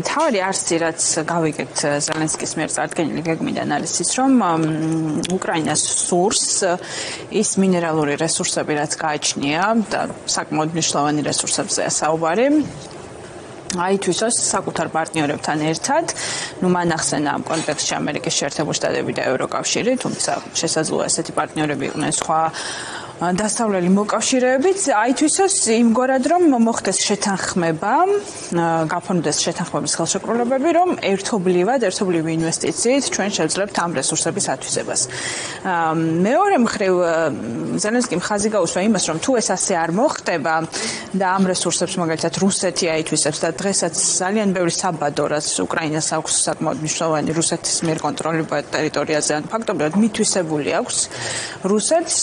თავი არსი რაც გავიგებთ ზელენსკის მიერ წარდგენილი გეგმიდან არის ის რომ უკრაინას სურს ის მინერალური რესურსები რაც გააჩნია და საკმაოდ მნიშვნელოვანი რესურსებზეა საუბარი აი თვითონ საკუთარ პარტნიორებთან ერთად მან ახსენა ამ კონტექსტში ამერიკის შეერთებული შტატები და ევროკავშირი თუმცა შესაძლოა ესეთი პარტნიორები იყვნენ სხვა დასავლელი მოკავშირეებიც აითვისოს იმგვარად რომ მოხდეს შეთანხმება, გაფორმდეს შეთანხმების ხელშეკრულებები, რომ ერთობლივი ინვესტიციით ჩვენ შევძლებთ ამ რესურსების ათვისებას. მეორე მხრივ ზელენსკიმ ხაზი გაუსვა იმას, რომ თუ ეს ასე არ მოხდება და ამ რესურსებს მაგალითად რუსეთი აითვისებს და დღესაც ძალიან ბევრი საბადო რაც უკრაინას აქვს საკმაოდ მნიშვნელოვანი რუსეთის მიერ კონტროლირებულ ტერიტორიაზე ან ფაქტობრივად მითვისებული აქვს რუსეთს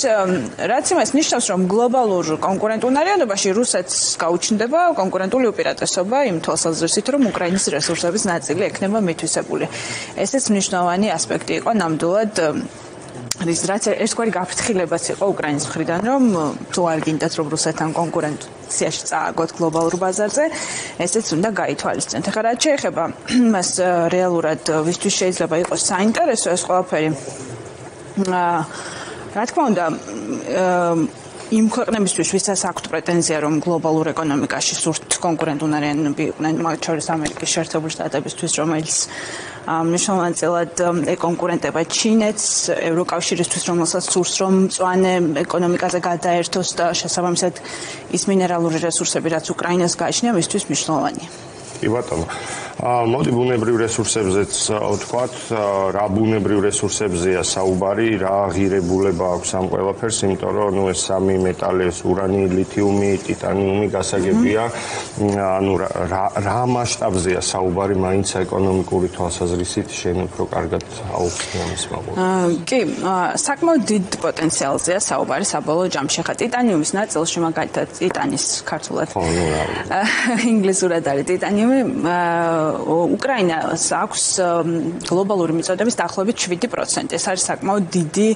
რაც იმას ნიშნავს, რომ გლობალურ კონკურენტუნარიანობაში რუსეთს გაუჩნდება კონკურენტული უპირატესობა იმ თვალსაზრისით, რომ უკრაინის რესურსების ნაწილი ექნება მითვისებული. ესეც მნიშვნელოვანი ასპექტი იყო ნამდვილად რაც ერთგვარი გაფრთხილებაც იყო უკრაინის მხრიდან, რომ თუ არ გინდათ რომ რუსეთთან კონკურენციაში წააგოთ გლობალურ ბაზარზე, ესეც უნდა გაითვალისწინოთ. ახლა რაც შეეხება მას რეალურად ვისთვის შეიძლება იყოს საინტერესო ეს ყველაფერი რა თქმა უნდა იმ ქვეყნებისთვის ვისაც აქვთ პრეტენზია რომ გლობალურ ეკონომიკაში სურთ კონკურენტუნარიანები იყვნენ მათ შორის ამერიკის შეერთებული შტატებისთვის რომელიც მნიშვნელოვნად ეკონკურენტება ჩინეთს ევროკავშირისთვის რომელსაც სურს რომ მწვანე ეკონომიკაზე გადაერთოს და შესაბამისად ის მინერალური რესურსები რაც უკრაინას გააჩნია მისთვის მნიშვნელოვანია. კი ბატონო. მოდი ბუნებრივ რესურსებზეც ვთქვათ, რა ბუნებრივ რესურსებზეა საუბარი, რა ღირებულება აქვს ამ ყველაფერს, იმიტომ რომ ეს სამი მეტალი, ურანი, ლითიუმი, ტიტანიუმი გასაგებია, ანუ რა მასშტაბზეა საუბარი მაინც ეკონომიკური თვალსაზრისით შენ უფრო კარგად აუხსნი ამის მაგალითად. კი, საკმაოდ დიდ პოტენციალზეა საუბარი საბოლოო ჯამში. ხა ტიტანიუმის ნაწილში მაგალითად ტიტანის ქართულად ინგლისურად არის ტიტანიუმი უკრაინას აქვს გლობალური მიწოდების დაახლოებით 7%. ეს არის საკმაოდ დიდი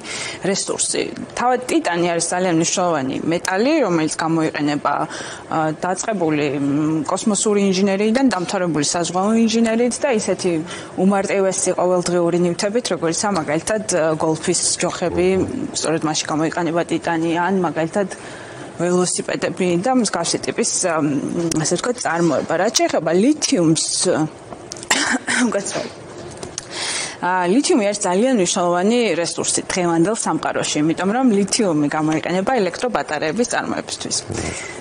რესურსი. თავად ტიტანი არის ძალიან მნიშვნელოვანი მეტალი, რომელიც გამოიყენება დაწყებული კოსმოსური ინჟინერიიდან დამთავრებული საზღვაო ინჟინერიით და ისეთი უმარტივესი ყოველდღიური ნივთებით, როგორიცაა მაგალითად გოლფის ჯოხები, სწორედ მასში გამოიყენება ტიტანი ან მაგალითად ველოსიპედები და მსგავსი ტიპის ასე ვთქვათ წარმოება. რაც შეეხება ლითიუმს ლითიუმი არის ძალიან მნიშვნელოვანი რესურსი დღევანდელ სამყაროში, იმიტომ რომ ლითიუმი გამოიყენება ელექტრობატარეების წარმოებისთვის.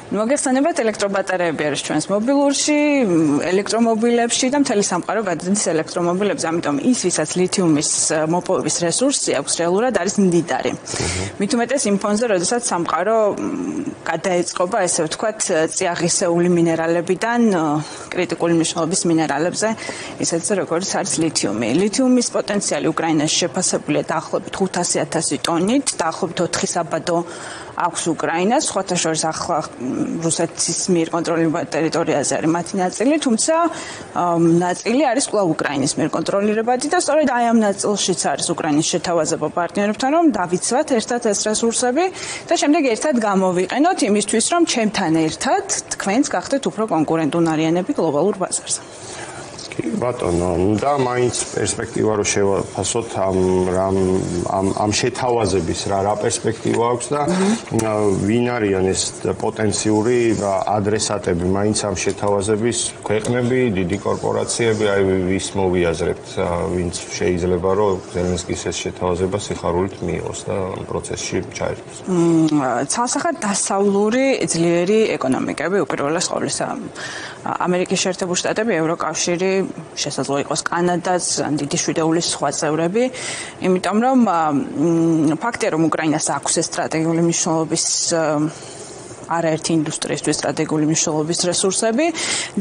მოგეხსენებათ ელექტრობატარეები არის ჩვენს მობილურში, ელექტრომობილებში და მთელი სამყარო გადადის ელექტრომობილებზე, ამიტომ ის ვისაც ლითიუმის მოპოვების რესურსი აქვს რეალურად არის მდიდარი. მით უმეტეს იმ ფონზე, როდესაც სამყარო გადაეწყობა, ესე ვთქვათ, წიაღისეული მინერალებიდან კრიტიკული მნიშვნელობის მინერალებზე, ისეთზე როგორც არის ლითიუმი. ლითიუმის პოტენციალი უკრაინაში შეფასებულია დაახლოებით 500,000 ტონით, დაახლოებით 4 საბადო აქვს უკრაინას, სხვათა შორის ახლა რუსეთის მიერ კონტროლირებულ ტერიტორიაზე არის მათი ნაწილი, თუმცა ნაწილი არის კვლავ უკრაინის მიერ კონტროლირებადი და სწორედ აი ამ ნაწილშიც არის უკრაინის შეთავაზება პარტნიორებთან, რომ დავიცვათ ერთად ეს რესურსები და შემდეგ ერთად გამოვიყენოთ იმისთვის, რომ ჩემთან ერთად თქვენც გახდეთ უფრო კონკურენტუნარიანები გლობალურ ბაზარზე. ბატონო, და მაინც პერსპექტივა რო შევაფასოთ ამ შეთავაზების რა პერსპექტივა აქვს და ვინ არიან ეს პოტენციური ადრესატები მაინც ამ შეთავაზების ქვეყნები, დიდი კორპორაციები, აი ვის მოვიაზრებთ, ვინც შეიძლება რომ ზელენსკის ეს შეთავაზება სიხარულით მიიღოს და ამ პროცესში ჩაერთოს. ცალსახად დასავლური ძლიერი ეკონომიკები უპირველეს ყოვლისა ამერიკის შეერთებული შტატები, ევროკავშირი შესაძლოა იყოს კანადაც, დიდი შვიდეულის სხვა წევრები, იმიტომ რომ ფაქტია რომ უკრაინას აქვს ეს სტრატეგიული მნიშვნელობის არაერთი ინდუსტრიისთვის სტრატეგიული მნიშვნელობის რესურსები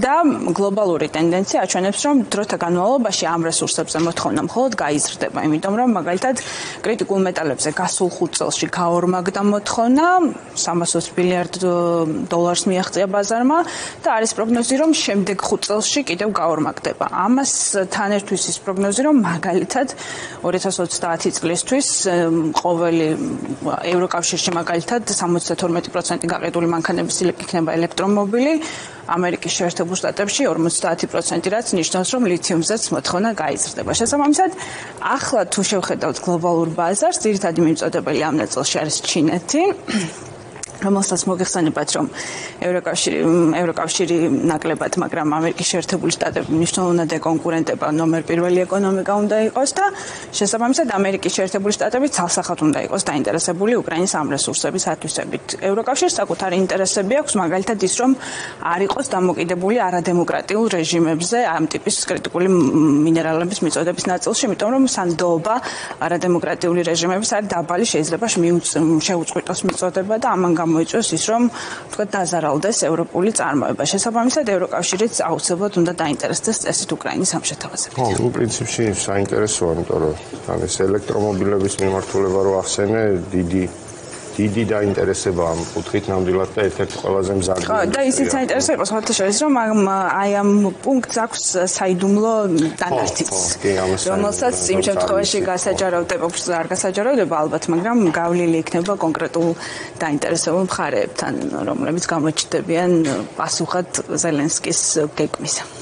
და გლობალური ტენდენცია აჩვენებს, რომ დროთა განმავლობაში ამ რესურსებზე მოთხოვნა მხოლოდ გაიზრდება, იმიტომ რომ მაგალითად კრიტიკულ მეტალებზე გასულ 5 წელში გაორმაგდა მოთხოვნა, 320 მილიარდ დოლარს მიაღწია ბაზარმა და არის პროგნოზი, რომ შემდეგ 5 წელში კიდევ გაორმაგდება. ამას თან ერთვის ის პროგნოზი, რომ მაგალითად 2030 წლისთვის ყოველი ევროკავშირში მაგალითად 72% გაყიდვა კონკრეტული მანქანების იქნება ელექტრომობილი, ამერიკის შეერთებულ შტატებში 50%, რაც ნიშნავს, რომ ლითიუმზეც მოთხოვნა გაიზრდება. შესაბამისად, ახლა თუ შევხედავთ გლობალურ ბაზარს, ძირითადი მიმწოდებელი ამ ნაწილში არის ჩინეთი. რომელსაც მოგეხსენებათ, რომ ევროკავშირი ნაკლებად, მაგრამ ამერიკის შეერთებული შტატები მნიშვნელოვნად ეკონკურენტება ნომერ პირველი ეკონომიკა უნდა იყოს და შესაბამისად ამერიკის შეერთებული შტატები ცალსახად უნდა იყოს დაინტერესებული უკრაინის ამ რესურსების ათვისებით. ევროკავშირს საკუთარი ინტერესები აქვს, მაგალითად ის, რომ არ იყოს დამოკიდებული არადემოკრატიულ რეჟიმებზე ამ ტიპის კრიტიკული მინერალების მიწოდების ნაწილში, იმიტომ რომ სანდოობა არადემოკრატიული რეჟიმების არის დაბალი, შეიძლება შეუწყვიტოს მიწოდება და ამან გამოიწვევს ის, რომ თქვა დაზარალდეს ევროპული წარმოება. შესაბამისად, ევროკავშირიც აუცილებლად უნდა დაინტერესდეს წესით უკრაინის ამ შეთავაზებით. ხო, პრინციპში საინტერესოა, იმიტომ რომ ეს ელექტრომობილების მიმართულება რო ახსენე, დიდი დაინტერესება ამ კუთხით ნამდვილად და ერთ-ერთი ყველაზე მზარდი. ხო, და ისიც საინტერესო იყო სხვათა შორის, რომ აი ამ პუნქტს აქვს საიდუმლო დანართიც, რომელსაც იმ შემთხვევაში გასაჯაროვდება, არ გასაჯაროვდება ალბათ, მაგრამ გავლილი იქნება კონკრეტულ დაინტერესებულ მხარეებთან, რომლებიც გამოჩნდებიან პასუხად ზელენსკის გეგმისა.